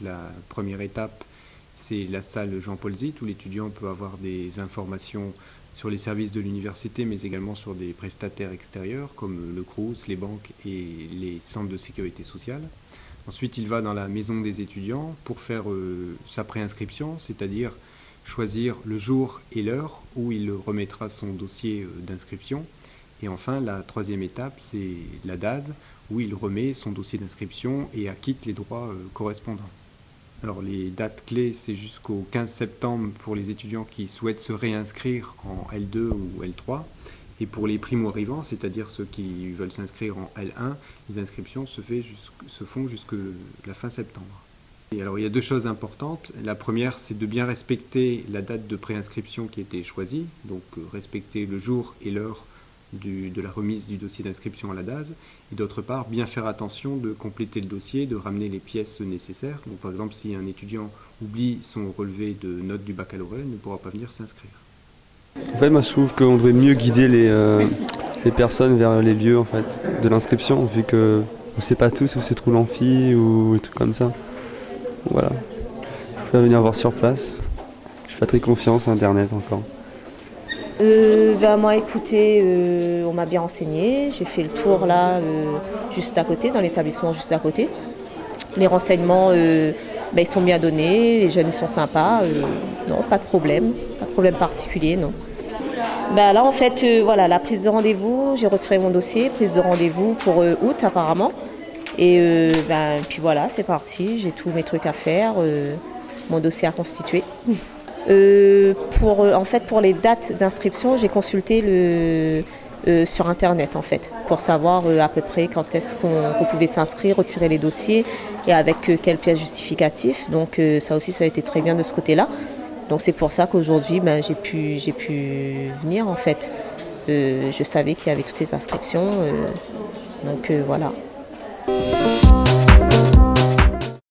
la première étape, c'est la salle Jean-Paul Zitt, où l'étudiant peut avoir des informations sur les services de l'université, mais également sur des prestataires extérieurs, comme le Crous, les banques et les centres de sécurité sociale. Ensuite, il va dans la maison des étudiants pour faire sa préinscription, c'est-à-dire choisir le jour et l'heure où il remettra son dossier d'inscription. Et enfin, la troisième étape, c'est la DASE, où il remet son dossier d'inscription et acquitte les droits correspondants. Alors les dates clés, c'est jusqu'au 15 septembre pour les étudiants qui souhaitent se réinscrire en L2 ou L3. Et pour les primo-arrivants, c'est-à-dire ceux qui veulent s'inscrire en L1, les inscriptions se font jusqu'à la fin septembre. Et alors il y a deux choses importantes. La première, c'est de bien respecter la date de préinscription qui a été choisie, donc respecter le jour et l'heure de la remise du dossier d'inscription à la DASE, et d'autre part, bien faire attention de compléter le dossier, de ramener les pièces nécessaires. Donc, par exemple, si un étudiant oublie son relevé de notes du baccalauréat, il ne pourra pas venir s'inscrire. En fait, moi je trouve qu'on devrait mieux guider les personnes vers les lieux en fait, de l'inscription, vu qu'on ne sait pas tous où se trouve l'amphi ou des trucs comme ça. Voilà. Je vais venir voir sur place. Je fais pas très confiance à Internet encore. Moi écoutez, on m'a bien renseigné, j'ai fait le tour là juste à côté, dans l'établissement juste à côté. Les renseignements ils sont bien donnés, les jeunes ils sont sympas, non pas de problème particulier, non. Là en fait la prise de rendez-vous, j'ai retiré mon dossier, prise de rendez-vous pour août apparemment. Et puis voilà, c'est parti, j'ai tous mes trucs à faire, mon dossier à constituer. Pour les dates d'inscription, j'ai consulté sur internet en fait, pour savoir à peu près quand est-ce qu'on pouvait s'inscrire, retirer les dossiers et avec quelles pièces justificatives. Donc ça aussi ça a été très bien de ce côté-là. Donc c'est pour ça qu'aujourd'hui j'ai pu venir en fait. Je savais qu'il y avait toutes les inscriptions, donc voilà.